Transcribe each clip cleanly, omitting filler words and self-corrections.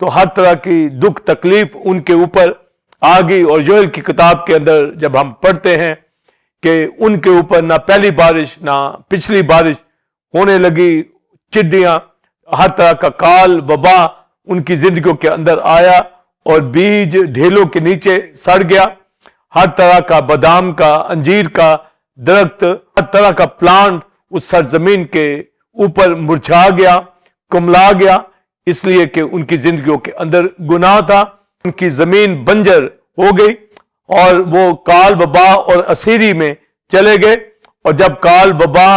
تو ہر طرح کی دکھ تکلیف ان کے اوپر آ گئی. اور یوئیل کی کتاب کے اندر جب ہم پڑھتے ہیں کہ ان کے اوپر نہ پہلی بارش نہ پچھلی بارش ہونے لگی, چڈیاں, ہر طرح کا کال وبا ان کی زندگیوں کے اندر آیا, اور بیج ڈھیلوں کے نیچے سڑ گیا. ہر طرح کا بادام کا, انجیر کا درخت, ہر طرح کا پلانٹ اس سرزمین کے اوپر مرجھا گیا, کملا گیا, اس لیے کہ ان کی زندگیوں کے اندر گناہ تھا. ان کی زمین بنجر ہو گئی اور وہ کال وبا اور اسیری میں چلے گئے. اور جب کال وبا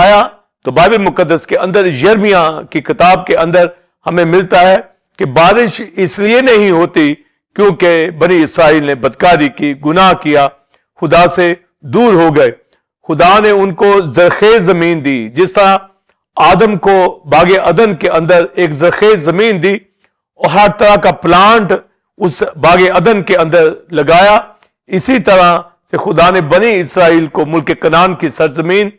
آیا تو بائبل مقدس کے اندر یرمیہ کی کتاب کے اندر ہمیں ملتا ہے کہ بارش اس لیے نہیں ہوتی کیونکہ بنی اسرائیل نے بدکاری کی, گناہ کیا, خدا سے دور ہو گئے. خدا نے ان کو زرخیز زمین دی, جس طرح آدم کو باغ عدن کے اندر ایک زرخیز زمین دی اور ہر طرح کا پلانٹ اس باغ عدن کے اندر لگایا, اسی طرح سے خدا نے بنی اسرائیل کو ملک کنعان کی سرزمین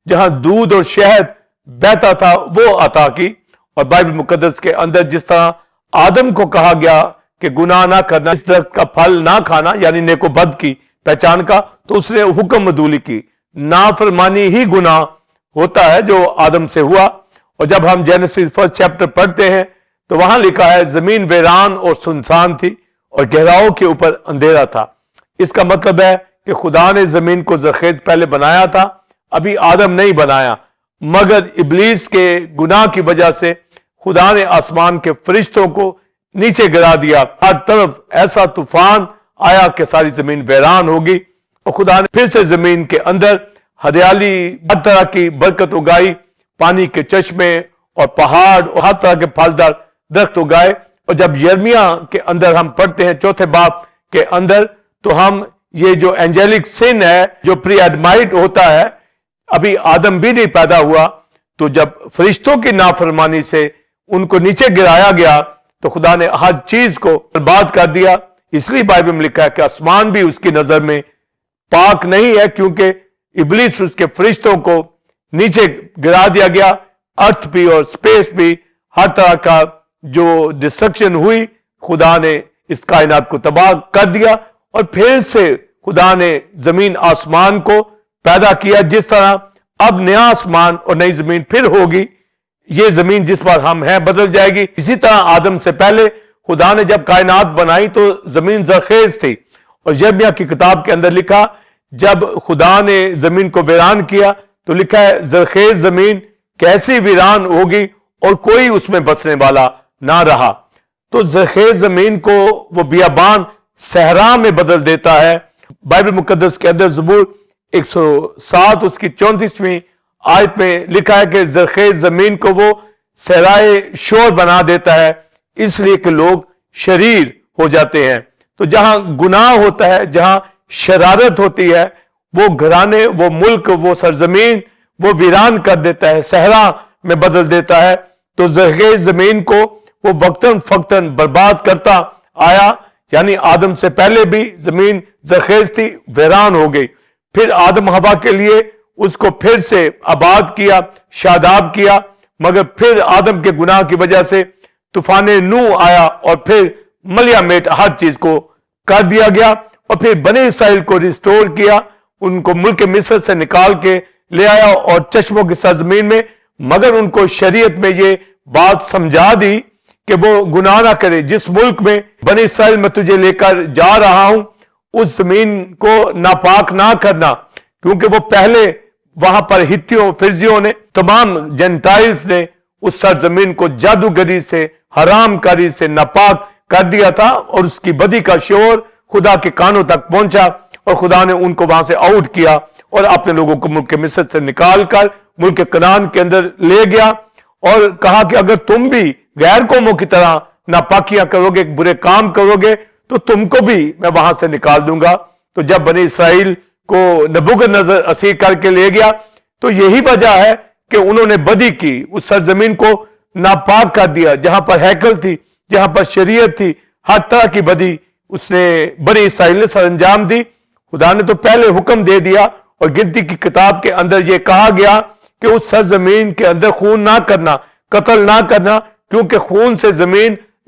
جہاں دودھ اور شہد بہتا تھا وہ عطا کی. اور بائبل مقدس کے اندر جس طرح آدم کو کہا گیا کہ گناہ نہ کرنا, اس درخت کا پھل نہ کھانا, یعنی نیک و بد کی پہچان کا, تو اس نے حکم عدولی کی. نافرمانی ہی گناہ ہوتا ہے جو آدم سے ہوا. اور جب ہم جینیسس فرسٹ چیپٹر پڑھتے ہیں تو وہاں لکھا ہے زمین ویران اور سنسان تھی اور گہراؤں کے اوپر اندھیرا تھا. اس کا مطلب ہے کہ خدا نے زمین کو زرخیز پہلے بنایا تھا, ابھی آدم نہیں بنایا, مگر ابلیس کے گناہ کی وجہ سے خدا نے آسمان کے فرشتوں کو نیچے گرا دیا. ہر طرف ایسا طوفان آیا کہ ساری زمین ویران ہوگی. اور خدا نے پھر سے زمین کے اندر ہریالی, ہر طرح کی برکت اگائی, پانی کے چشمے اور پہاڑ اور ہر طرح کے پھلدار درخت اگائے. اور جب یرمیہ کے اندر ہم پڑھتے ہیں چوتھے باب کے اندر تو ہم یہ جو اینجلک سن ہے جو پری ایڈمائٹ ہوتا ہے, ابھی آدم بھی نہیں پیدا ہوا, تو جب فرشتوں کی نافرمانی سے ان کو نیچے گرایا گیا تو خدا نے ہر چیز کو برباد کر دیا. اس لیے بائبل میں لکھا ہے کہ آسمان بھی اس کی نظر میں پاک نہیں ہے کیونکہ ابلیس اس کے فرشتوں کو نیچے گرا دیا گیا. ارتھ بھی اور سپیس بھی ہر طرح کا جو ڈسٹرکشن ہوئی, خدا نے اس کائنات کو تباہ کر دیا. اور پھر سے خدا نے زمین آسمان کو پیدا کیا, جس طرح اب نیا آسمان اور نئی زمین پھر ہوگی. یہ زمین جس پر ہم ہیں بدل جائے گی. اسی طرح آدم سے پہلے خدا نے جب کائنات بنائی تو زمین زرخیز تھی. اور یرمیہ کی کتاب کے اندر لکھا جب خدا نے زمین کو ویران کیا تو لکھا ہے زرخیز زمین کیسی ویران ہوگی اور کوئی اس میں بسنے والا نہ رہا. تو زرخیز زمین کو وہ بیابان صحرا میں بدل دیتا ہے. بائبل مقدس کے اندر زبور 107 اس کی 34ویں آیت میں لکھا ہے کہ زرخیز زمین کو وہ صحرائے شور بنا دیتا ہے اس لیے کہ لوگ شریر ہو جاتے ہیں. تو جہاں گناہ ہوتا ہے, جہاں شرارت ہوتی ہے, وہ گھرانے, وہ ملک, وہ سرزمین وہ ویران کر دیتا ہے, صحرا میں بدل دیتا ہے. تو زرخیز زمین کو وہ وقتاً فوقتاً برباد کرتا آیا. یعنی آدم سے پہلے بھی زمین زرخیز تھی, ویران ہو گئی. پھر آدم حوا کے لیے اس کو پھر سے آباد کیا, شاداب کیا, مگر پھر آدم کے گناہ کی وجہ سے طوفان نوح آیا اور پھر ملیا میٹ ہر چیز کو کر دیا گیا. اور پھر بنی اسرائیل کو ریسٹور کیا, ان کو ملک مصر سے نکال کے لے آیا اور چشموں کی سرزمین میں, مگر ان کو شریعت میں یہ بات سمجھا دی کہ وہ گناہ نہ کرے. جس ملک میں بنی اسرائیل میں تجھے لے کر جا رہا ہوں اس زمین کو ناپاک نہ کرنا, کیونکہ وہ پہلے وہاں پر ہتھیوں, فرزیوں نے, تمام جنٹائلز نے اس سرزمین کو جادوگری سے, حرام کاری سے ناپاک کر دیا تھا. اور اس کی بدی کا شور خدا کے کانوں تک پہنچا اور خدا نے ان کو وہاں سے آؤٹ کیا اور اپنے لوگوں کو ملک مصر سے نکال کر ملک کنعان کے اندر لے گیا اور کہا کہ اگر تم بھی غیر قوموں کی طرح ناپاکیاں کرو گے, برے کام کرو گے, تو تم کو بھی میں وہاں سے نکال دوں گا. تو جب بنی اسرائیل کو نبوکدنضر اسیر کر کے لے گیا تو یہی وجہ ہے کہ انہوں نے بدی کی, اس سرزمین کو ناپاک کر دیا. جہاں پر ہیکل تھی, جہاں پر شریعت تھی, ہر طرح کی بدی اس نے بنی اسرائیل نے سر انجام دی. خدا نے تو پہلے حکم دے دیا اور گنتی کی کتاب کے اندر یہ کہا گیا کہ اس سرزمین کے اندر خون نہ کرنا, قتل نہ کرنا, کیونکہ خون سے زمین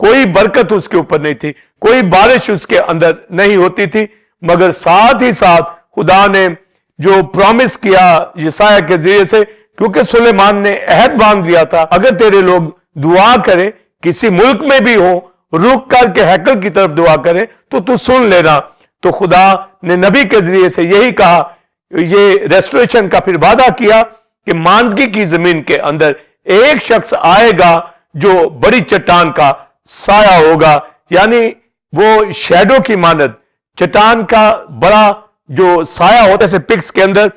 کوئی برکت اس کے اوپر نہیں تھی, کوئی بارش اس کے اندر نہیں ہوتی تھی, مگر ساتھ ہی ساتھ خدا نے جو پرومس کیا یسایہ کے ذریعے سے, کیونکہ سلیمان نے عہد باندھ لیا تھا, اگر تیرے لوگ دعا کریں کسی ملک میں بھی ہو, رک کر کے ہیکل کی طرف دعا کریں تو سن لینا. تو خدا نے نبی کے ذریعے سے یہی کہا, یہ ریسٹوریشن کا پھر وعدہ کیا کہ ماندگی کی زمین کے اندر ایک شخص آئے گا جو بڑی چٹان کا سایہ ہوگا, یعنی وہ شیڈو کی مانند چٹان کا بڑا جو سایہ ہوتا ہے, جیسے پکس کے اندر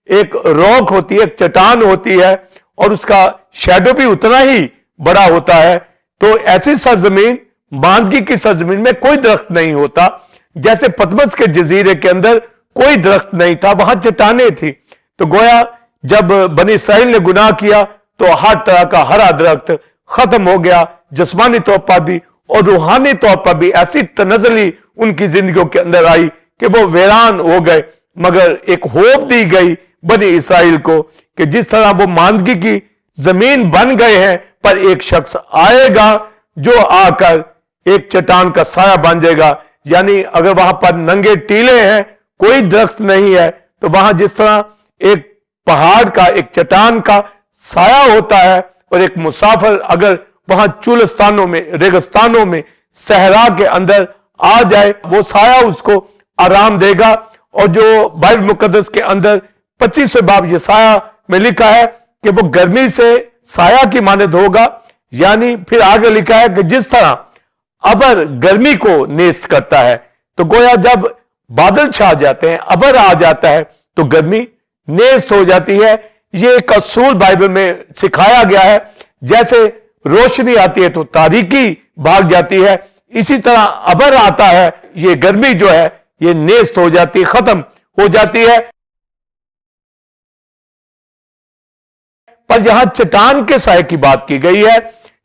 ایک راک ہوتی ہے, ایک چٹان ہوتی ہے, اور اس کا شیڈو بھی اتنا ہی بڑا ہوتا ہے. تو ایسی سرزمین, ماندگی کی سرزمین میں کوئی درخت نہیں ہوتا, جیسے پتمس کے جزیرے کے اندر کوئی درخت نہیں تھا, وہاں چٹانیں تھی. تو گویا جب بنی اسرائیل نے گناہ کیا تو ہر طرح کا ہرا درخت ختم ہو گیا, جسمانی طور پر بھی اور روحانی طور پر بھی ایسی تنزلی ان کی زندگیوں کے اندر آئی کہ وہ ویران ہو گئے. مگر ایک ہوپ دی گئی بنی اسرائیل کو کہ جس طرح وہ ماندگی کی زمین بن گئے ہیں, پر ایک شخص آئے گا جو آ کر ایک چٹان کا سایہ بن جائے گا. یعنی اگر وہاں پر ننگے ٹیلے ہیں, کوئی درخت نہیں ہے, تو وہاں جس طرح ایک پہاڑ کا, ایک چٹان کا سایہ ہوتا ہے, اور ایک مسافر اگر وہاں چولستانوں میں, ریگستانوں میں, صحرا کے اندر آ جائے, وہ سایہ اس کو آرام دے گا. اور جو بائبل مقدس کے اندر 25ویں باب یسایہ میں لکھا ہے کہ وہ گرمی سے سایہ کی مانند ہوگا, یعنی پھر آگے لکھا ہے کہ جس طرح ابر گرمی کو نیست کرتا ہے. تو گویا جب بادل چھا جاتے ہیں, ابر آ جاتا ہے, تو گرمی نیست ہو جاتی ہے. یہ ایک اصول بائبل میں سکھایا گیا ہے, جیسے روشنی آتی ہے تو تاریکی بھاگ جاتی ہے, اسی طرح ابر آتا ہے, یہ گرمی جو ہے یہ نیست ہو جاتی ہے, ختم ہو جاتی ہے. پر یہاں چٹان کے سائے کی بات کی گئی ہے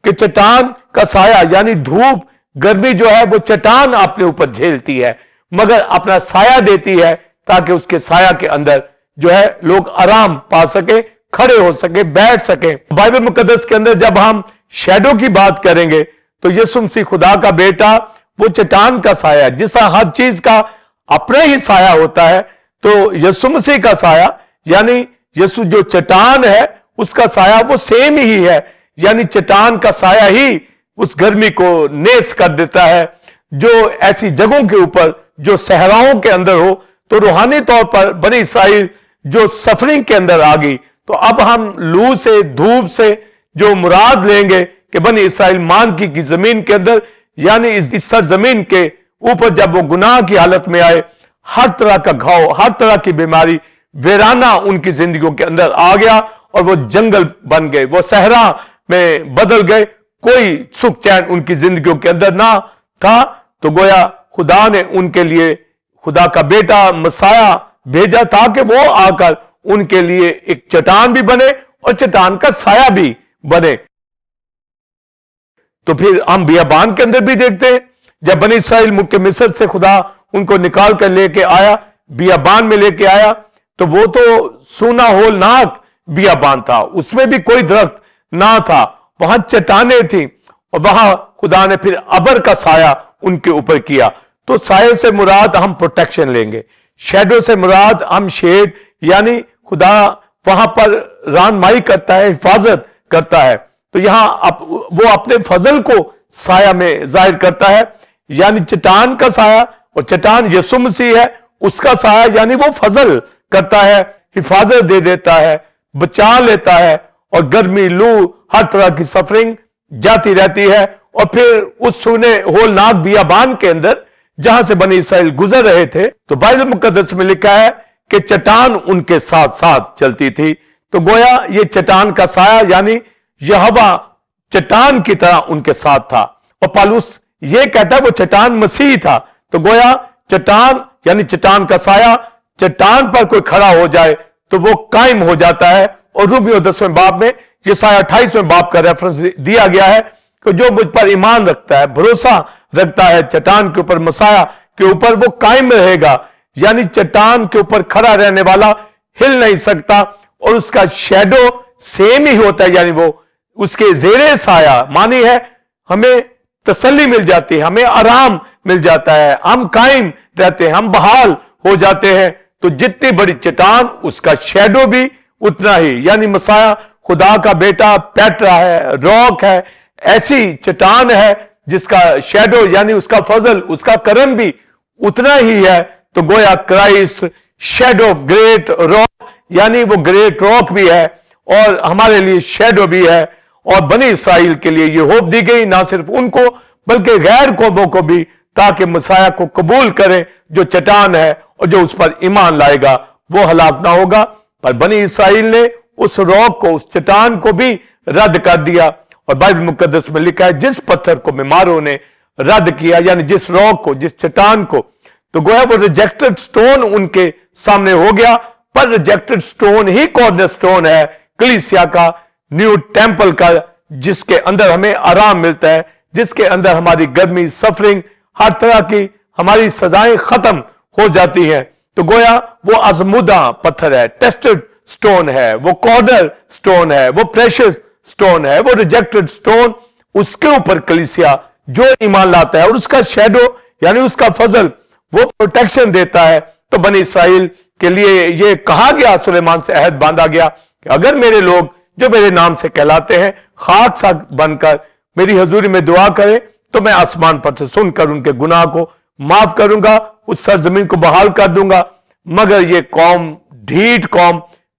کہ چٹان کا سایہ یعنی دھوپ, گرمی جو ہے وہ چٹان اپنے اوپر جھیلتی ہے, مگر اپنا سایہ دیتی ہے تاکہ اس کے سایہ کے اندر جو ہے لوگ آرام پا سکے, کھڑے ہو سکے, بیٹھ سکے. بائبل مقدس کے اندر جب ہم شیڈو کی بات کریں گے تو یسوع مسیح خدا کا بیٹا وہ چٹان کا سایہ, جس طرح ہر چیز کا اپنا ہی سایہ ہوتا ہے, تو یسوع مسیح کا سایہ یعنی یسوع جو چٹان ہے اس کا سایہ وہ سیم ہی ہے, یعنی چٹان کا سایہ ہی اس گرمی کو نیست کر دیتا ہے. جو ایسی جگہوں کے اوپر جو صحراؤں کے اندر ہو, تو روحانی طور پر بنی اسرائیل جو سفرنگ کے اندر آ گئی, تو اب ہم لو سے, دھوپ سے جو مراد لیں گے کہ بنی اسرائیل ماندگی کی زمین کے اندر, یعنی اس سرزمین کے اوپر جب وہ گناہ کی حالت میں آئے, ہر طرح کا گھاؤ, ہر طرح کی بیماری, ویرانہ ان کی زندگیوں کے اندر آ گیا, اور وہ جنگل بن گئے, وہ صحرا میں بدل گئے, کوئی سکھ چین ان کی زندگیوں کے اندر نہ تھا. تو گویا خدا نے ان کے لیے خدا کا بیٹا مسیح بھیجا تاکہ وہ آ کر ان کے لیے ایک چٹان بھی بنے اور چٹان کا سایہ بھی بنے. تو پھر ہم بیابان کے اندر بھی دیکھتے ہیں, جب بنی اسرائیل ملک مصر سے خدا ان کو نکال کر لے کے آیا, بیابان میں لے کے آیا, تو وہ تو سونا ہولناک بیابان تھا, اس میں بھی کوئی درخت نہ تھا, وہاں چٹانیں تھیں, اور وہاں خدا نے پھر ابر کا سایہ ان کے اوپر کیا. تو سائے سے مراد ہم پروٹیکشن لیں گے, شیڈو سے مراد ہم شیڈ, یعنی خدا وہاں پر رہنمائی کرتا ہے, حفاظت کرتا ہے. تو یہاں وہ اپنے فضل کو سایہ میں ظاہر کرتا ہے, یعنی چٹان کا سایہ, اور چٹان یسوع مسیح ہے, اس کا سایہ یعنی وہ فضل کرتا ہے, حفاظت دے دیتا ہے, بچا لیتا ہے, اور گرمی, لو, ہر طرح کی سفرنگ جاتی رہتی ہے. اور پھر اس سونے ہولناک بیابان کے اندر جہاں سے بنی اسرائیل گزر رہے تھے, تو بائبل مقدس میں لکھا ہے کہ چٹان ان کے ساتھ ساتھ چلتی تھی. تو گویا یہ چٹان کا سایہ یعنی یہوہ چٹان کی طرح ان کے ساتھ تھا, اور پالوس یہ کہتا ہے وہ چٹان مسیح تھا. تو گویا چٹان یعنی چٹان کا سایہ, چٹان پر کوئی کھڑا ہو جائے تو وہ قائم ہو جاتا ہے. اور رومیو 10ویں باب میں یسایہ 28ویں باب کا ریفرنس دیا گیا ہے کہ جو مجھ پر ایمان رکھتا ہے, بھروسہ رکھتا ہے چٹان کے اوپر, مسیح کے اوپر, وہ قائم رہے گا. یعنی چٹان کے اوپر کھڑا رہنے والا ہل نہیں سکتا, اور اس کا شیڈو سیم ہی ہوتا ہے, یعنی وہ اس کے زیر سایہ مانی ہے ہمیں تسلی مل جاتی ہے, ہمیں آرام مل جاتا ہے, ہم قائم رہتے ہیں, ہم بحال ہو جاتے ہیں. تو جتنی بڑی چٹان اس کا شیڈو بھی اتنا ہی, یعنی مسیح خدا کا بیٹا پیٹرا ہے, راک ہے, ایسی چٹان ہے جس کا شیڈو یعنی اس کا فضل, اس کا کرم بھی اتنا ہی ہے. تو گویا Christ shadow of great rock, یعنی وہ گریٹ راک بھی ہے اور ہمارے لیے شیڈو بھی ہے. اور بنی اسرائیل کے لیے یہ ہوپ دی گئی, نہ صرف ان کو بلکہ غیر قوموں کو بھی, تاکہ مسیح کو قبول کریں جو چٹان ہے, اور جو اس پر ایمان لائے گا وہ ہلاک نہ ہوگا. پر بنی اسرائیل نے اس راک کو, اس چٹان کو بھی رد کر دیا. اور بائبل مقدس میں لکھا ہے جس پتھر کو بیماروں نے رد کیا, یعنی جس راک کو, جس چٹان کو, تو گویا وہ ریجیکٹڈ سٹون ان کے سامنے ہو گیا. پر ریجیکٹڈ سٹون ہی کارنر سٹون ہے کلیسیا کا, نیو ٹیمپل کا, جس کے اندر ہمیں آرام ملتا ہے, جس کے اندر ہماری گرمی, سفرنگ, ہر طرح کی ہماری سزائیں ختم ہو جاتی ہیں. تو گویا وہ آزمودہ پتھر ہے, ٹیسٹڈ سٹون ہے, وہ کارنر سٹون ہے, وہ پریشس سٹون ہے, وہ ریجیکٹڈ سٹون. اس کے اوپر کلیسیا جو ایمان لاتا ہے, اور اس کا شیڈو یعنی اس کا فضل وہ پروٹیکشن دیتا ہے. تو بنی اسرائیل کے لیے یہ کہا گیا, سلیمان سے عہد باندھا گیا کہ اگر میرے لوگ جو میرے نام سے کہلاتے ہیں خاک سا بن کر میری حضوری میں دعا کریں, تو میں آسمان پر سے سن کر ان کے گناہ کو معاف کروں گا, اس سرزمین کو بحال کر دوں گا. مگر یہ قوم, ڈھیٹ قوم,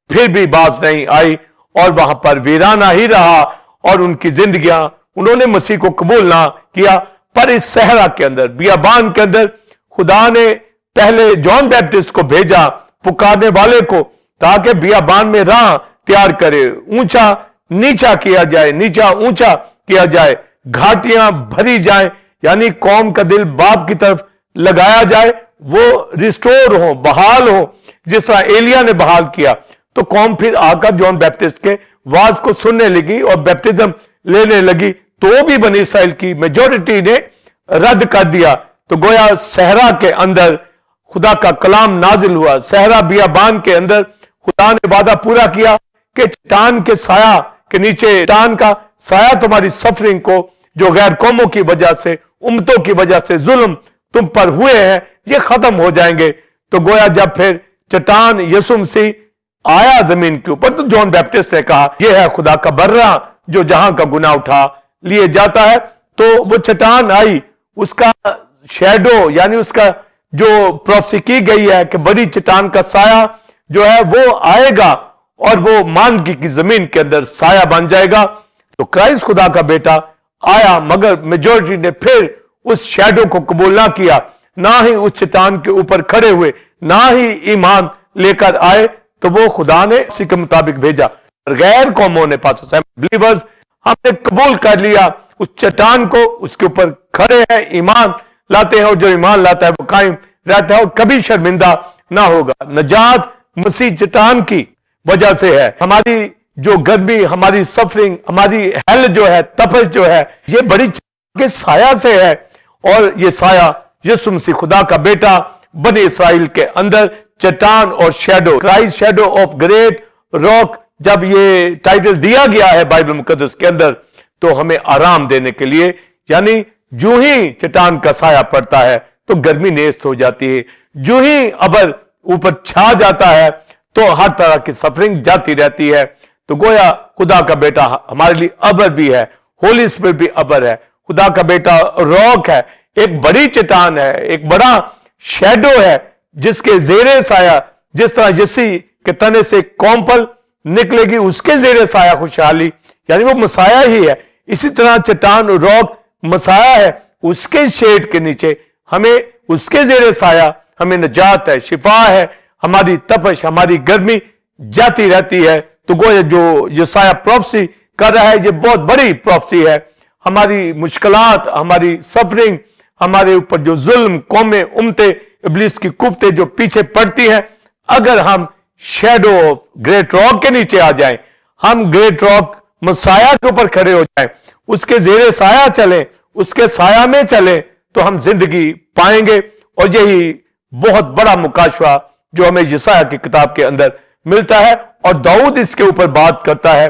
پھر بھی باز نہیں آئی اور وہاں پر ویرانہ ہی رہا, اور ان کی زندگیاں, انہوں نے مسیح کو قبول نہ کیا. پر اس صحرا کے اندر, بیابان کے اندر, خدا نے پہلے جان بیپٹسٹ کو بھیجا پکارنے والے کو, تاکہ بیابان میں راہ تیار کرے, اونچا نیچا کیا جائے, نیچا اونچا کیا جائے, گھاٹیاں بھری جائیں, یعنی قوم کا دل باپ کی طرف لگایا جائے, وہ ریسٹور ہو, بحال ہو, جس طرح ایلیا نے بحال کیا. تو قوم پھر آ کر جان بیپٹسٹ کے واز کو سننے لگی اور بیپٹزم لینے لگی, تو بھی بنی اسرائیل کی میجورٹی نے رد کر دیا. تو گویا صحرا کے اندر خدا کا کلام نازل ہوا, صحرا بیابان کے اندر خدا نے وعدہ پورا کیا کہ چٹان کے سایہ کے نیچے, چٹان کا سایہ تمہاری سفرنگ کو, جو غیر قوموں کی وجہ سے, امتوں کی وجہ سے ظلم تم پر ہوئے ہیں, یہ ختم ہو جائیں گے. تو گویا جب پھر چٹان یسوع مسیح آیا زمین کے اوپر, تو جان بیپٹسٹ نے کہا یہ ہے خدا کا برہ جو جہاں کا گناہ اٹھا لیے جاتا ہے. تو وہ چٹان آئی, اس کا شیڈو یعنی اس کا جو پروفیسی کی گئی ہے کہ بڑی چٹان کا سایہ جو ہے وہ آئے گا اور وہ مانگی کی زمین کے اندر سایہ بن جائے گا. تو کرائسٹ خدا کا بیٹا آیا, مگر میجورٹی نے پھر اس شیڈو کو قبول نہ کیا, نہ ہی اس چٹان کے اوپر کھڑے ہوئے, نہ ہی ایمان لے کر آئے. تو وہ خدا نے اسی کے مطابق بھیجا. غیر قوموں نے بلیورز ہم نے قبول کر لیا اس چٹان کو, اس کے اوپر کھڑے ہیں, ایمان لاتے ہیں, اور جو ایمان لاتا ہے وہ قائم رہتا ہے اور کبھی شرمندہ نہ ہوگا. نجات مسیح چٹان کی وجہ سے ہے. ہماری جو گرمی, ہماری سفرنگ, ہماری ہیل جو ہے, تپش جو ہے, یہ بڑی چٹان کے سایہ سے ہے. اور یہ سایہ یسوع مسیح خدا کا بیٹا بنی اسرائیل کے اندر چٹان اور shadow, Christ shadow of great rock, جب یہ ٹائٹل دیا گیا ہے بائبل مقدس کے اندر, تو ہمیں آرام دینے کے لیے, یعنی جو ہی چٹان کا سایہ پڑتا ہے تو گرمی نیست ہو جاتی ہے, جو ہی ابر اوپر چھا جاتا ہے تو ہر طرح کی سفرنگ جاتی رہتی ہے. تو گویا خدا کا بیٹا ہمارے لیے ابر بھی ہے, ہولی اسپرٹ بھی ابر ہے, خدا کا بیٹا راک ہے, ایک بڑی چٹان ہے, ایک بڑا شیڈو ہے جس کے زیر سایہ, جس طرح یسی کے تنے سے کومپل نکلے گی اس کے زیر سایہ خوشحالی, یعنی وہ مسایہ ہی ہے. اسی طرح چٹان اور راک مسایہ ہے, اس کے شیڈ کے نیچے ہمیں, اس کے زیر سایہ ہمیں نجات ہے, شفا ہے, ہماری تپش, ہماری گرمی جاتی رہتی ہے. تو گویا جو یہ سایہ پروفیسی کر رہا ہے, یہ بہت بڑی پروفیسی ہے. ہماری مشکلات, ہماری سفرنگ, ہمارے اوپر جو ظلم, قومیں, امتیں, ابلیس کی کوفتیں جو پیچھے پڑتی ہیں, اگر ہم شیڈو آف گریٹ راک کے نیچے آ جائیں, ہم گریٹ راک مسایہ کے اوپر کھڑے ہو جائیں, اس کے زیر سایہ چلیں, اس کے سایہ میں چلیں, تو ہم زندگی پائیں گے. اور یہی بہت بڑا مکاشفہ جو ہمیں یسایہ کی کتاب کے اندر ملتا ہے. اور داؤد اس کے اوپر بات کرتا ہے,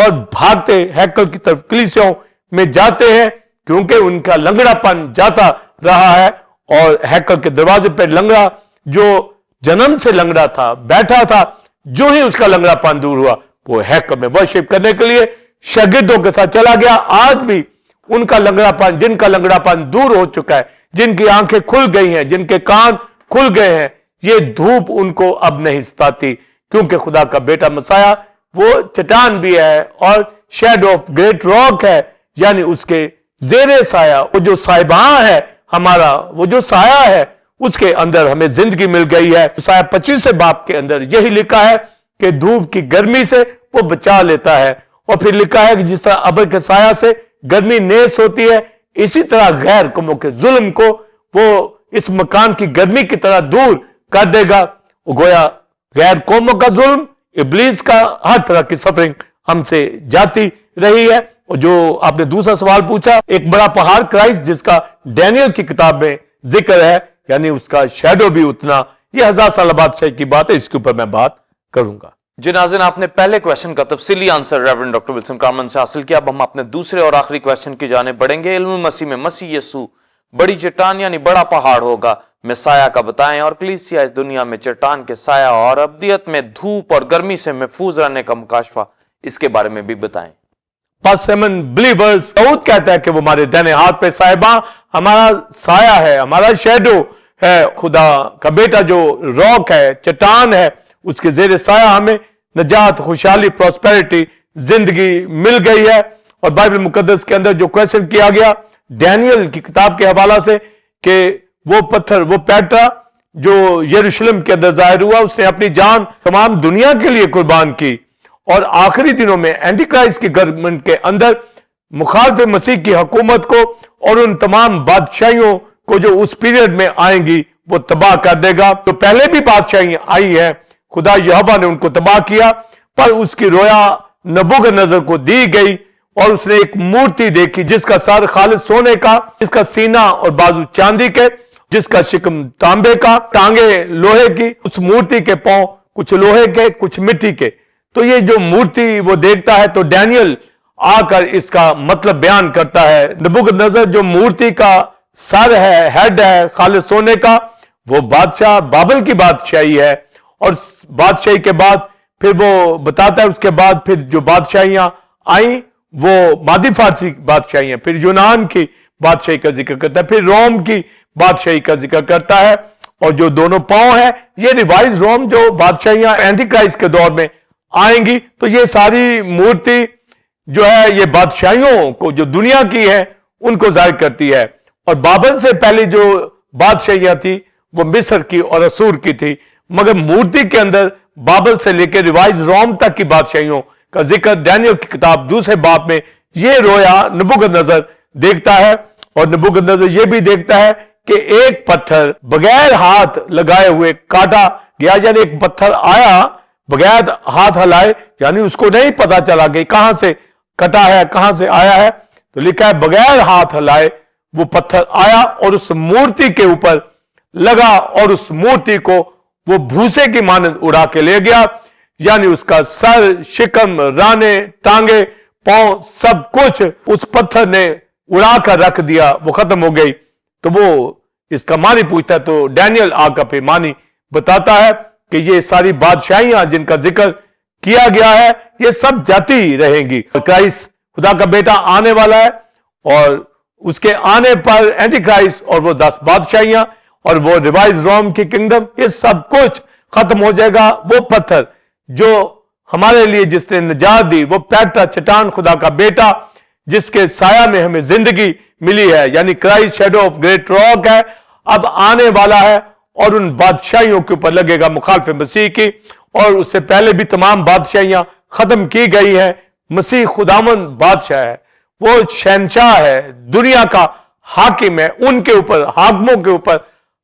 اور بھاگتے ہیکل کی طرف کلیسیوں میں جاتے ہیں کیونکہ ان کا لنگڑا پن جاتا رہا ہے، اور ہیکل کے دروازے پہ لنگڑا جو جنم سے لنگڑا تھا بیٹھا تھا، جو ہی اس کا لنگڑا پن دور ہوا وہ ہیکل میں ورشپ کرنے کے لیے شاگردوں کے ساتھ چلا گیا۔ آج بھی ان کا لنگڑا پن، جن کا لنگڑا پن دور ہو چکا ہے، جن کی آنکھیں کھل گئی ہیں، جن کے کان کھل گئے ہیں، یہ دھوپ ان کو اب نہیں ستاتی، کیونکہ خدا کا بیٹا مسیح وہ چٹان بھی ہے اور شیڈو آف گریٹ راک ہے، یعنی اس کے زیر سایہ، وہ جو سائباں ہے ہمارا، وہ جو سایہ ہے اس کے اندر ہمیں زندگی مل گئی ہے۔ سایہ 25 باب کے اندر یہی لکھا ہے کہ دھوپ کی گرمی سے وہ بچا لیتا ہے، اور پھر لکھا ہے کہ جس طرح ابر کے سایہ سے گرمی نیس ہوتی ہے، اسی طرح غیر قوموں کے ظلم کو وہ اس مکان کی گرمی کی طرح دور کر دے گا۔ گویا غیر قوموں کا ظلم، ابلیس کا ہر طرح کی سفرنگ ہم سے جاتی رہی ہے۔ اور جو آپ نے دوسرا سوال پوچھا، ایک بڑا پہاڑ کرائسٹ جس کا ڈینیل کی کتاب میں ذکر ہے، یعنی اس کا شیڈو بھی اتنا، یہ 1000 سالہ بادشاہی کی بات ہے، اس کے اوپر میں بات کروں گا۔ جی ناظرین، آپ نے پہلے کویشچن کا تفصیلی آنسر ریورنڈ ڈاکٹر ولسن کارمن سے حاصل کیا۔ اب ہم اپنے دوسرے اور آخری کویشچن کی جانب بڑھیں گے۔ علم مسیح میں مسیح یسوع بڑی چٹان یعنی بڑا پہاڑ ہوگا، مسیح کا بتائیں، اور کلیسیا اس دنیا میں چٹان کے سایہ اور ابدیت میں دھوپ اور گرمی سے محفوظ رہنے کا مکاشفہ، اس کے بارے میں بھی بتائیں۔ پاس 7 بلیورز، داؤد کہتا ہے کہ وہ ہمارے دہنے ہاتھ پہ صاحباں ہمارا سایہ ہے، ہمارا شیڈو ہے، خدا کا بیٹا جو راک ہے، چٹان ہے، اس کے زیر سایہ ہمیں نجات، خوشحالی، پراسپیرٹی، زندگی مل گئی ہے۔ اور بائبل مقدس کے اندر جو کویشچن کیا گیا ڈینیل کی کتاب کے حوالہ سے کہ وہ پتھر، وہ پیٹرا جو یروشلم کے اندر ظاہر ہوا، اس نے اپنی جان تمام دنیا کے لیے قربان کی، اور آخری دنوں میں اینٹی کرائسٹ کی گورنمنٹ کے اندر مخالف مسیح کی حکومت کو اور ان تمام بادشاہیوں کو جو اس پیریڈ میں آئیں گی وہ تباہ کر دے گا۔ تو پہلے بھی بادشاہیاں آئی ہیں، خدا یہوہ نے ان کو تباہ کیا، پر اس کی رویا نبوکدنضر کو دی گئی، اور اس نے ایک مورتی دیکھی جس کا سر خالص سونے کا، جس کا سینہ اور بازو چاندی کے، جس کا شکم تانبے کا، ٹانگیں لوہے کی، اس مورتی کے پاؤں کچھ لوہے کے کچھ مٹی کے۔ تو یہ جو مورتی وہ دیکھتا ہے، تو ڈینیل آ کر اس کا مطلب بیان کرتا ہے۔ نبوکدنضر جو مورتی کا سر ہے، ہیڈ ہے خالص سونے کا، وہ بادشاہ بابل کی بادشاہی ہے، اور بادشاہی کے بعد پھر وہ بتاتا ہے اس کے بعد پھر جو بادشاہیاں آئیں وہ مادی فارسی بادشاہیاں، پھر یونان کی بادشاہی کا ذکر کرتا ہے، پھر روم کی بادشاہی کا ذکر کرتا ہے، اور جو دونوں پاؤں ہیں یہ ریوائز روم جو بادشاہیاں اینٹی کرائسٹ کے دور میں آئیں گی۔ تو یہ ساری مورتی جو ہے یہ بادشاہیوں کو جو دنیا کی ہے ان کو ظاہر کرتی ہے، اور بابل سے پہلے جو بادشاہیاں تھی وہ مصر کی اور اسور کی تھی، مگر مورتی کے اندر بابل سے لے کے ریوائز روم تک کی بادشاہیوں کا ذکر ڈینیل کی کتاب دوسرے باب میں یہ رویا نبوکدنضر دیکھتا ہے، اور نبوکدنضر یہ بھی دیکھتا ہے کہ ایک پتھر بغیر ہاتھ لگائے ہوئے کاٹا گیا، یعنی ایک پتھر آیا بغیر ہاتھ ہلائے، یعنی اس کو نہیں پتا چلا کہ کہاں سے کٹا ہے، کہاں سے آیا ہے، تو لکھا ہے بغیر ہاتھ ہلائے وہ پتھر آیا اور اس مورتی کے اوپر لگا، اور اس مورتی کو وہ بھوسے کی مانند اڑا کے لے گیا، یعنی اس کا سر، شکم، رانے، ٹانگیں، پاؤں، سب کچھ اس پتھر نے اڑا کر رکھ دیا، وہ ختم ہو گئی۔ تو وہ اس کا معنی پوچھتا ہے، تو ڈینیل آ کر پھر معنی بتاتا ہے کہ یہ ساری بادشاہیاں جن کا ذکر کیا گیا ہے یہ سب جاتی رہیں گی۔ کرائسٹ خدا کا بیٹا آنے والا ہے، اور اس کے آنے پر اینٹی کرائسٹ اور وہ 10 بادشاہیاں اور وہ ریوائز روم کی کنگڈم، یہ سب کچھ ختم ہو جائے گا۔ وہ پتھر جو ہمارے لیے جس نے نجات دی، وہ پیٹرا چٹان خدا کا بیٹا جس کے سایہ میں ہمیں زندگی ملی ہے، یعنی Christ shadow of great rock ہے، اب آنے والا ہے، اور ان بادشاہیوں کے اوپر لگے گا مخالف مسیح کی، اور اس سے پہلے بھی تمام بادشاہیاں ختم کی گئی ہیں۔ مسیح خداوند بادشاہ ہے، وہ شہنشاہ ہے، دنیا کا حاکم ہے، ان کے اوپر، حاکموں کے اوپر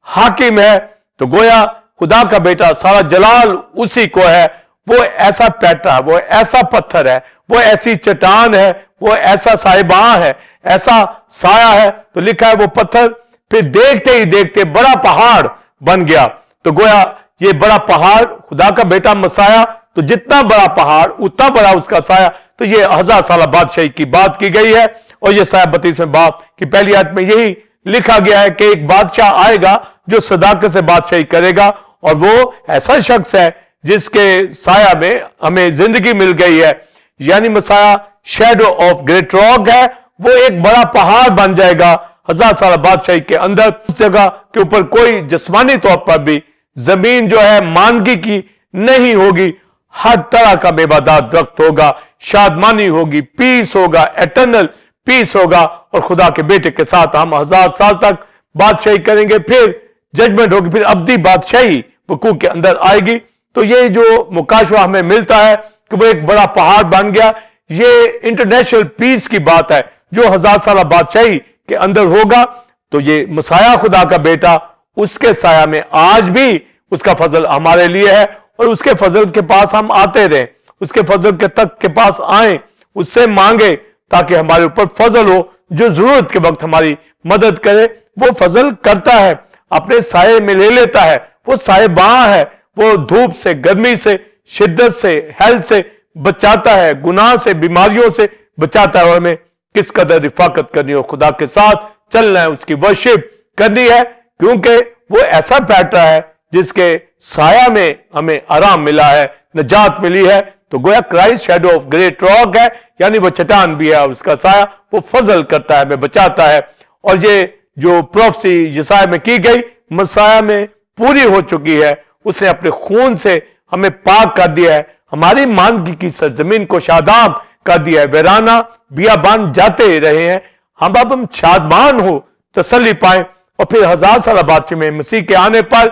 حاکم ہے۔ تو گویا خدا کا بیٹا سارا جلال اسی کو ہے، وہ ایسا پیٹرا، وہ ایسا پتھر ہے، وہ ایسی چٹان ہے، وہ ایسا صاحباں ہے، ایسا سایہ ہے۔ تو لکھا ہے وہ پتھر پھر دیکھتے ہی دیکھتے بڑا پہاڑ بن گیا۔ تو گویا یہ بڑا پہاڑ خدا کا بیٹا مسیح، تو جتنا بڑا پہاڑ اتنا بڑا اس کا سایہ۔ تو تو یہ 1000 سالہ بادشاہی کی بات کی گئی ہے، اور یہ یسایا 32 باب کی پہلی آیت میں یہی لکھا گیا ہے کہ ایک بادشاہ آئے گا جو صداقت سے بادشاہی کرے گا، اور وہ ایسا شخص ہے جس کے سایہ میں ہمیں زندگی مل گئی ہے، یعنی مسیح شیڈو آف گریٹ راک ہے، وہ ایک بڑا پہاڑ بن جائے گا 1000 سالہ بادشاہی کے اندر، اس جگہ کے اوپر کوئی جسمانی طور پر بھی زمین جو ہے ماندگی کی نہیں ہوگی، ہر طرح کا میوہ درخت ہوگا، شادمانی ہوگی، پیس ہوگا، ایٹرنل پیس ہوگا، اور خدا کے بیٹے کے ساتھ ہم 1000 سال تک بادشاہی کریں گے، پھر ججمنٹ ہوگی، پھر ابدی بادشاہی وقوع کے اندر آئے گی۔ تو یہ جو مکاشفہ ہمیں ملتا ہے کہ وہ ایک بڑا پہاڑ بن گیا، یہ انٹرنیشنل پیس کی بات ہے جو 1000 سالہ بادشاہی کے اندر ہوگا۔ تو یہ مسیح خدا کا بیٹا، اس کے سایہ میں آج بھی اس کا فضل ہمارے لیے ہے، اور اس کے فضل کے پاس ہم آتے رہیں، اس کے فضل کے تخت کے پاس آئیں، اس سے مانگے تاکہ ہمارے اوپر فضل ہو، جو ضرورت کے وقت ہماری مدد کرے۔ وہ فضل کرتا ہے، اپنے سائے میں لے لیتا ہے، وہ سائے باں ہے، وہ دھوپ سے، گرمی سے، شدت سے، ہیلتھ سے بچاتا ہے، گناہ سے، بیماریوں سے بچاتا ہے، اور ہمیں کس قدر رفاقت کرنی ہو، خدا کے ساتھ چلنا ہے، اس کی ورشپ کرنی ہے، کیونکہ وہ ایسا بیٹا ہے جس کے سایہ میں ہمیں آرام ملا ہے، نجات ملی ہے۔ تو گویا Christ shadow of great rock ہے، یعنی وہ چٹان بھی ہے، اور اس کا سایہ وہ فضل کرتا ہے، ہمیں بچاتا ہے۔ اور یہ جو پروفیسی یسایا میں کی گئی مسیح میں پوری ہو چکی ہے، اس نے اپنے خون سے ہمیں پاک کر دیا ہے، ہماری ماندگی کی سرزمین کو شاداب کر دیا ہے، ویرانہ بیابان جاتے رہے ہیں، ہم شادمان ہو، تسلی پائیں، اور پھر 1000 سالہ بادشاہی میں مسیح کے آنے پر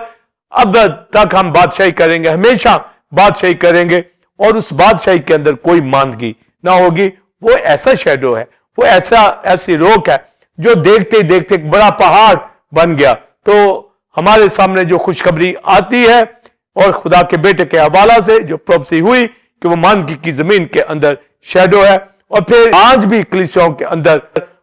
اب تک ہم بادشاہی کریں گے، ہمیشہ بادشاہی کریں گے، اور اس بادشاہی کے اندر کوئی ماندگی نہ ہوگی۔ وہ ایسا شیڈو ہے، وہ ایسی روک ہے جو دیکھتے ہی دیکھتے ایک بڑا پہاڑ بن گیا۔ تو ہمارے سامنے جو خوشخبری آتی ہے، اور خدا کے بیٹے کے حوالہ سے جو پروفیسی ہوئی کہ وہ ماندگی کی زمین کے اندر شیڈو ہے، اور پھر آج بھی کلیسیوں کے اندر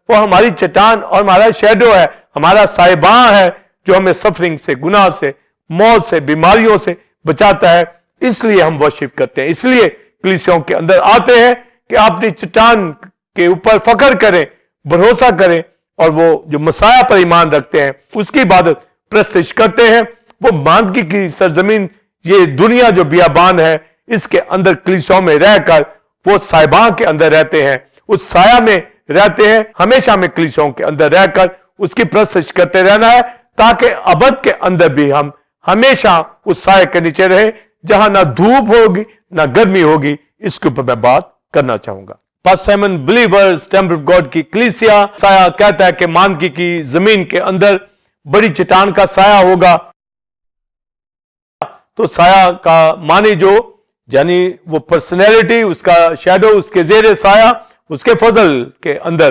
وہ ہماری چٹان اور ہمارا شیڈو ہے، ہمارا سائباں ہے، جو ہمیں سفرنگ سے، گناہ سے، موت سے، بیماریوں سے بچاتا ہے۔ اس لیے ہم ورشپ کرتے ہیں، اس لیے کلیسیوں کے اندر آتے ہیں کہ اپنی چٹان کے اوپر فخر کریں، بھروسہ کریں، اور وہ جو مسیح پر ایمان رکھتے ہیں اس کی عبادت پرستش کرتے ہیں۔ وہ ماندگی کی سرزمین، یہ دنیا جو بیابان ہے، اس کے اندر کلیسیوں میں رہ کر وہ سائباں کے اندر رہتے ہیں، اس سایہ میں رہتے ہیں۔ ہمیشہ ہمیں کلیسیوں کے اندر رہ کر اس کی پرستش کرتے رہنا ہے، تاکہ ابد کے اندر بھی ہم ہمیشہ اس سائے کے نیچے رہیں، جہاں نہ دھوپ ہوگی نہ گرمی ہوگی۔ اس کے اوپر میں بات کرنا چاہوں گا۔ Pastor Simon believers temple of God کی کلیسیا، سایہ کہتا ہے کہ ماندگی کی زمین کے اندر بڑی چٹان کا سایہ ہوگا۔ تو سایہ کا معنی جو یعنی وہ پرسنالٹی، اس کا شیڈو، اس کے زیر سایہ، اس کے فضل کے اندر۔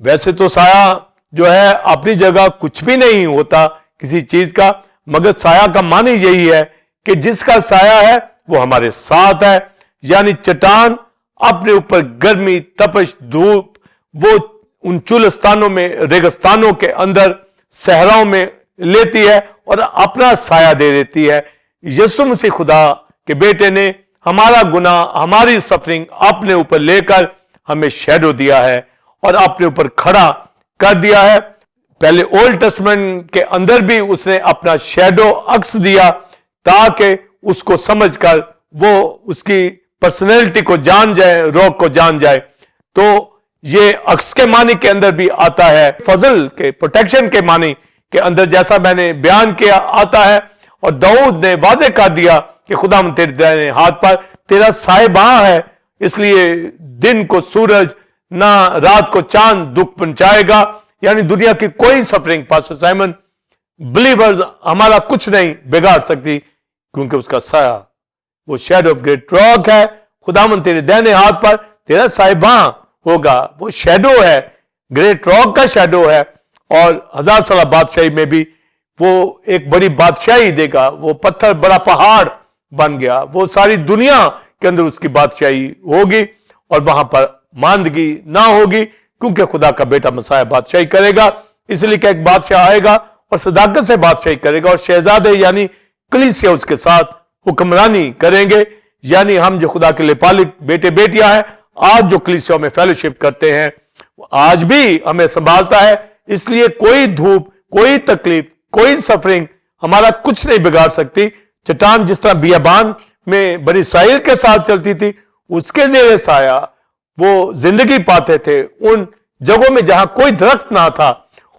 ویسے تو سایہ جو ہے اپنی جگہ کچھ بھی نہیں ہوتا کسی چیز کا، مگر سایہ کا معنی یہی ہے کہ جس کا سایہ ہے وہ ہمارے ساتھ ہے، یعنی چٹان اپنے اوپر گرمی، تپش، دھوپ وہ ان چولستانوں میں، ریگستانوں کے اندر، صحراؤں میں لیتی ہے اور اپنا سایہ دے دیتی ہے۔ یسوع مسیح خدا کے بیٹے نے ہمارا گناہ، ہماری سفرنگ اپنے اوپر لے کر ہمیں شیڈو دیا ہے اور اپنے اوپر کھڑا کر دیا ہے۔ پہلے اولڈ ٹیسٹمنٹ کے اندر بھی اس نے اپنا شیڈو عکس دیا، تاکہ اس کو سمجھ کر وہ اس کی پرسنالٹی کو جان جائے، روح کو جان جائے۔ تو یہ عکس کے معنی کے اندر بھی آتا ہے، فضل کے، پروٹیکشن کے معنی کے اندر، جیسا میں نے بیان کیا، آتا ہے۔ اور داؤد نے واضح کر دیا کہ خدا تیرے دائیں ہاتھ پر تیرا سائباں ہے، اس لیے دن کو سورج نہ رات کو چاند دکھ پہنچائے گا۔ یعنی دنیا کی کوئی سفرنگ پاسٹر سائمن بلیورز ہمارا کچھ نہیں بگاڑ سکتی، کیونکہ اس کا سایہ وہ شیڈو آف گریٹ راک ہے۔ خداوند تیرے دائیں ہاتھ پر تیرا سائباں ہوگا، وہ شیڈو ہے، گریٹ راک کا شیڈو ہے۔ اور 1000 سالہ بادشاہی میں بھی وہ ایک بڑی بادشاہی دے گا، وہ پتھر بڑا پہاڑ بن گیا، وہ ساری دنیا کے اندر اس کی بادشاہی ہوگی، اور وہاں پر ماندگی نہ ہوگی، کیونکہ خدا کا بیٹا مسیح بادشاہی کرے گا۔ اس لیے کہ ایک بادشاہ آئے گا اور صداقت سے بادشاہی کرے گا، اور شہزادے یعنی کلیسیا اس کے ساتھ حکمرانی کریں گے۔ یعنی ہم جو خدا کے لیے پالک بیٹے بیٹیاں ہیں، آج جو کلیسیوں میں فیلوشپ کرتے ہیں آج بھی ہمیں سنبھالتا ہے. اس لیے کوئی دھوپ، کوئی تکلیف، کوئی سفرنگ ہمارا کچھ نہیں بگاڑ سکتی. چٹان جس طرح بیابان میں بنی اسرائیل کے ساتھ چلتی تھی، اس کے زیر سایہ وہ زندگی پاتے تھے ان جگہوں میں جہاں کوئی درخت نہ تھا.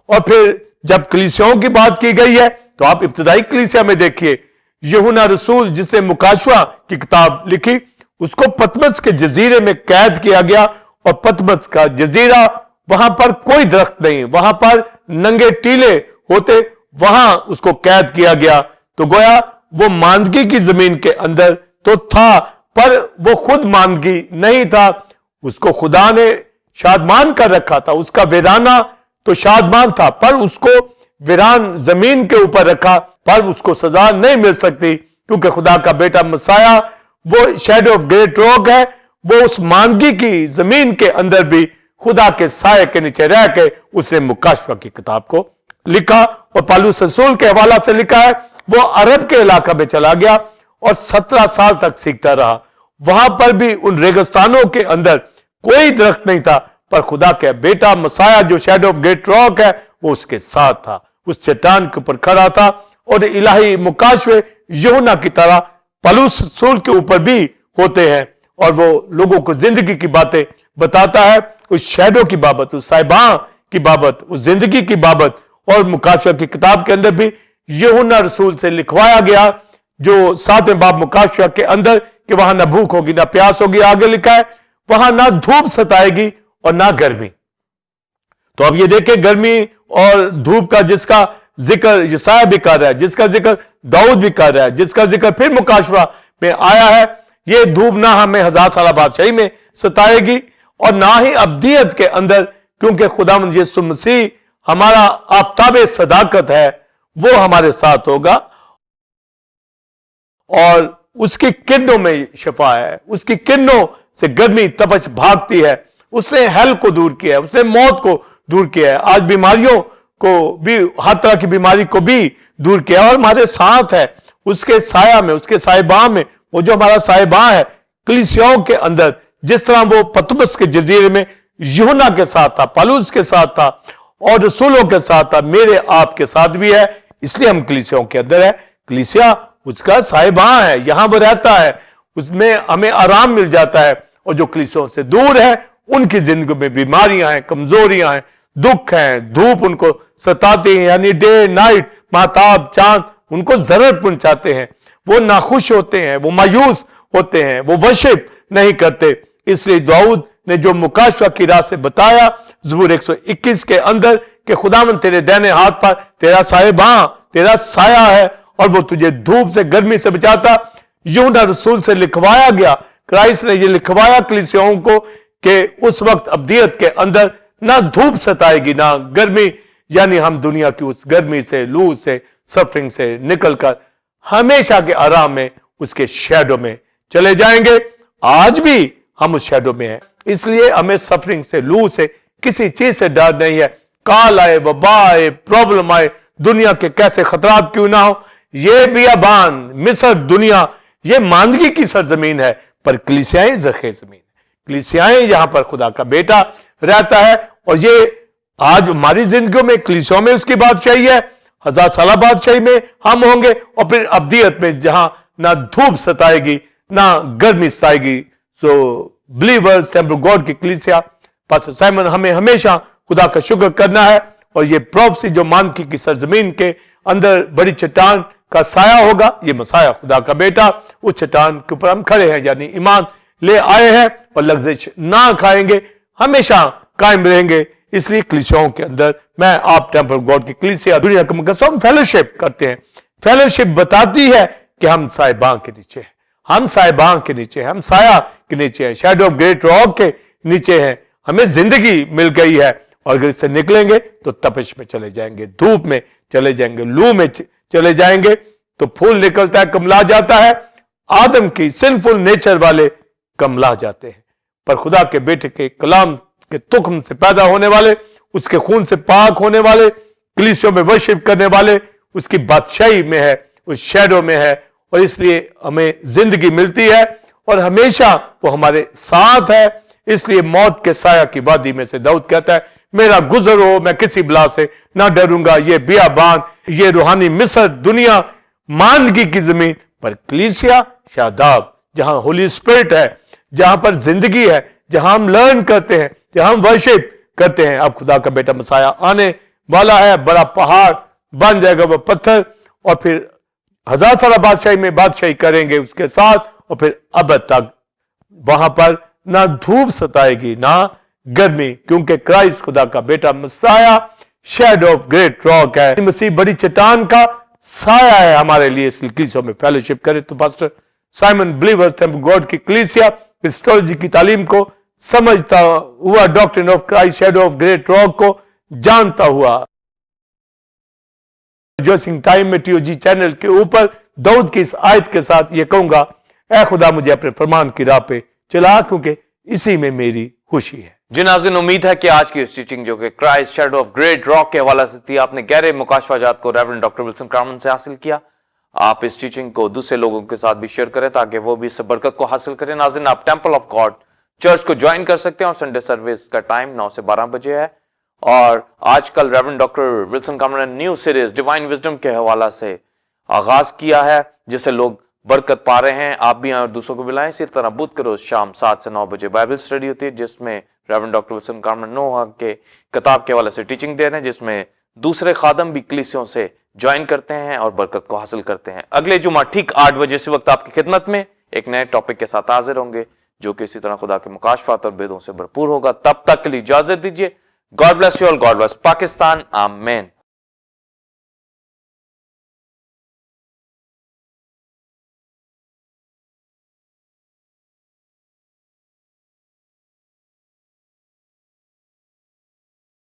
اور پھر جب کلیسیوں کی بات کی گئی ہے تو آپ ابتدائی کلیسیا میں دیکھیے، یوحنا رسول جس نے مکاشفہ کی کتاب لکھی، اس کو پتمس کے جزیرے میں قید کیا گیا. اور پتمس کا جزیرہ، وہاں پر کوئی درخت نہیں، وہاں پر ننگے ٹیلے ہوتے، وہاں اس کو قید کیا گیا. تو گویا وہ ماندگی کی زمین کے اندر تو تھا، پر وہ خود ماندگی نہیں تھا، اس کو خدا نے شادمان کر رکھا تھا. اس کا ویرانہ تو شادمان تھا، پر اس کو ویران زمین کے اوپر رکھا، پر اس کو سزا نہیں مل سکتی، کیونکہ خدا کا بیٹا مسیح وہ شیڈو آف گریٹ راک ہے. وہ اس ماندگی کی زمین کے اندر بھی خدا کے سائے کے نیچے رہ کے اس نے مکاشفہ کی کتاب کو لکھا. اور پالوس رسول کے حوالہ سے لکھا ہے، وہ عرب کے علاقہ میں چلا گیا اور 17 سال تک سیکھتا رہا. وہاں پر بھی ان ریگستانوں کے اندر کوئی درخت نہیں تھا، پر خدا کے بیٹا مسیح جو شیڈو آف گریٹ راک ہے وہ اس کے ساتھ تھا، اس چٹان کے اوپر کھڑا تھا. اور الہی مکاشفے یوحنا کی طرح پالوس رسول کے اوپر بھی ہوتے ہیں، اور وہ لوگوں کو زندگی کی باتیں بتاتا ہے، اس شیڈو کی بابت، اس صاحباں کی بابت، اس زندگی کی بابت. اور مکاشفہ کی کتاب کے اندر بھی یوحنا رسول سے لکھوایا گیا، جو 7ویں باب مکاشفہ کے اندر، کہ وہاں نہ بھوک ہوگی نہ پیاس ہوگی. آگے لکھا ہے وہاں نہ دھوپ ستائے گی اور نہ گرمی. تو اب یہ دیکھیں، گرمی اور دھوپ کا جس کا ذکر یسایہ بھی کر رہا ہے، جس کا ذکر داؤد بھی کر رہا ہے، جس کا ذکر پھر مکاشفہ میں آیا ہے، یہ دھوپ نہ ہمیں 1000 سالہ بادشاہی میں ستائے گی اور نہ ہی ابدیت کے اندر، کیونکہ خداوند یسوع مسیح ہمارا آفتاب صداقت ہے، وہ ہمارے ساتھ ہوگا. اور اس کی کرنوں میں شفا ہے، اس کی کرنوں سے گرمی تپش بھاگتی ہے. اس نے ہیل کو دور کیا ہے، اس نے موت کو دور کیا ہے. آج بیماریوں کو بھی، ہر طرح کی بیماری کو بھی دور کیا ہے، اور ہمارے ساتھ ہے اس کے سایہ میں، اس کے صاحباں میں. وہ جو ہمارا صاحباں ہے کلیسیاؤں کے اندر، جس طرح وہ پتمس کے جزیرے میں یوحنا کے ساتھ تھا، پالوس کے ساتھ تھا اور رسولوں کے ساتھ تھا، میرے آپ کے ساتھ بھی ہے. اس لیے ہم کلیسیاؤں کے اندر ہے. کلیسیا اس کا صاحباں ہے، یہاں وہ رہتا ہے، اس میں ہمیں آرام مل جاتا ہے. اور جو کلیسیاؤں سے دور ہے ان کی زندگی میں بیماریاں ہیں، کمزوریاں ہیں، دکھ ہیں، دھوپ ان کو ستاتی ہیں، یعنی ڈے نائٹ، مہتاب چاند ان کو ضرر پہنچاتے ہیں. وہ ناخوش ہوتے ہیں، وہ مایوس ہوتے ہیں، وہ ورشپ نہیں کرتے. اس لیے داؤد نے جو مکاشفہ کی راہ سے بتایا زبور 121 کے اندر، کہ خداوند تیرے دائنے ہاتھ پر تیرا صاحباں، تیرا سایہ ہے، اور وہ تجھے دھوپ سے گرمی سے بچاتا. یوحنا رسول سے لکھوایا گیا، کرائسٹ نے یہ لکھوایا کلیسیاؤں کو، کہ اس وقت ابدیت کے اندر نہ دھوپ ستائے گی نہ گرمی. یعنی ہم دنیا کی اس گرمی سے، لو سے، سفرنگ سے نکل کر ہمیشہ کے آرام میں اس کے شیڈو میں چلے جائیں گے. آج بھی ہم اس شیڈو میں ہیں، اس لیے ہمیں سفرنگ سے، لو سے، کسی چیز سے ڈر نہیں ہے. کال آئے، وبا آئے، پرابلم آئے، دنیا کے کیسے خطرات کیوں نہ ہو، یہ بیابان، مصر، دنیا، یہ ماندگی کی سرزمین ہے، پر کلیسیائیں زرخیز زمین ہے. کلیسیائیں یہاں پر خدا کا بیٹا رہتا ہے. اور یہ آج ہماری زندگیوں میں کلیسیوں میں اس کی بادشاہی ہے، 1000 سالہ بادشاہی میں ہم ہوں گے، اور پھر ابدیت میں جہاں نہ دھوپ ستائے گی نہ گرمی ستائے گی. سو بلیورز ٹیمپل گاڈ کی کلیسیا، پاسٹر سائمن، ہمیں ہمیشہ خدا کا شکر کرنا ہے. اور یہ پروفیسی جو ماندگی کی سرزمین کے اندر بڑی چٹان کا سایہ ہوگا، یہ مسیح خدا کا بیٹا، اس چٹان کے اوپر ہم کھڑے ہیں، یعنی ایمان لے آئے ہیں، اور لغزش نہ کھائیں گے، ہمیشہ قائم رہیں گے. اس لیے کلیسیاؤں کے اندر میں آپ ٹیمپل گاڈ کی کلیسیا دنیا کے مقدس ہم فیلوشپ کرتے ہیں. فیلوشپ بتاتی ہے کہ ہم صاحباں کے نیچے ہیں، ہم صاحباں کے نیچے ہیں، ہم سایہ کے نیچے ہیں، شیڈو آف گریٹ راک کے نیچے ہیں. ہمیں زندگی مل گئی ہے، اور اگر اس سے نکلیں گے تو تپش میں چلے جائیں گے، دھوپ میں چلے جائیں گے، لو میں چلے جائیں گے. تو پھول نکلتا ہے، کملا جاتا ہے. آدم کی سنفل نیچر والے کملا جاتے ہیں، پر خدا کے بیٹے کے کلام کے تخم سے پیدا ہونے والے، اس کے خون سے پاک ہونے والے، کلیسیوں میں ورشپ کرنے والے، اس کی بادشاہی میں ہے، اس شیڈو میں ہے. اور اس لیے ہمیں زندگی ملتی ہے، اور ہمیشہ وہ ہمارے ساتھ ہے. اس لیے موت کے سایہ کی وادی میں سے داؤد کہتا ہے میرا گزر ہو میں کسی بلا سے نہ ڈروں گا، یہ بیابان، یہ روحانی مصر، دنیا ماندگی کی زمین پر کلیسیا شاداب، جہاں ہولی اسپرٹ ہے، جہاں پر زندگی ہے، جہاں ہم لرن کرتے ہیں، جہاں ہم ورشپ کرتے ہیں۔ اب خدا کا بیٹا مسیح آنے والا ہے، بڑا پہاڑ بن جائے گا وہ پتھر، اور پھر 1000 سالہ بادشاہی میں بادشاہی کریں گے اس کے ساتھ، اور پھر ابد تک وہاں پر نہ دھوپ ستائے گی نہ گرمی، کیونکہ کرائسٹ خدا کا بیٹا مسیح شیڈو آف گریٹ راک ہے، مسیح بڑی چٹان کا سایہ ہے ہمارے لیے۔ اس کلیسیا میں فیلوشپ کرے تو pastor Simon believer temple God کی کلیسیا کرسٹولوجی کی تعلیم کو سمجھتا ہوا، ڈاکٹرن of Christ shadow of great rock کو جانتا ہوا، ریجوائسنگ ٹائم میں ٹی او جی چینل کے اوپر داؤد کی اس آیت کے ساتھ یہ کہوں گا، اے خدا مجھے اپنے فرمان کی راہ پہ چلا، کیونکہ اسی میں میری خوشی ہے۔ جی ناظرین، امید ہے کہ آج کی اس ٹیچنگ جو کہ Christ shadow of great rock کے حوالے سے تھی، آپ نے گہرے مکاشفہ جات کو ریورنڈ ڈاکٹر ولسن کرامن سے حاصل کیا۔ آپ اس ٹیچنگ کو دوسرے لوگوں کے ساتھ بھی شیئر کریں تاکہ وہ بھی اس برکت کو حاصل کریں۔ ناظرین، آپ ٹیمپل آف گاڈ چرچ کو جوائن کر سکتے ہیں، اور سنڈے سروس کا ٹائم 9 سے 12 بجے ہے، اور آج کل ریورنڈ ڈاکٹر ولسن کرامن نے نیو سیریز ڈیوائن وزڈم کے حوالہ سے آغاز کیا ہے، جس سے لوگ برکت پا رہے ہیں۔ آپ بھی اور دوسروں کو بلائیں۔ اسی طرح بدھ کے روز شام 7 سے 9 بجے بائبل اسٹڈی ہوتی ہے، جس میں ریورنڈ ڈاکٹر ولسن کرامن نوح کے کتاب کے حوالے سے ٹیچنگ دے رہے ہیں، جس میں دوسرے خادم بھی کلیسیوں سے جوائن کرتے ہیں اور برکت کو حاصل کرتے ہیں۔ اگلے جمعہ ٹھیک 8 بجے اسی وقت آپ کی خدمت میں ایک نئے ٹاپک کے ساتھ حاضر ہوں گے، جو کہ اسی طرح خدا کے مکاشفات اور بیدوں سے بھرپور ہوگا۔ تب تک کے لیے اجازت دیجیے۔ God bless you all, God bless Pakistan, آمین۔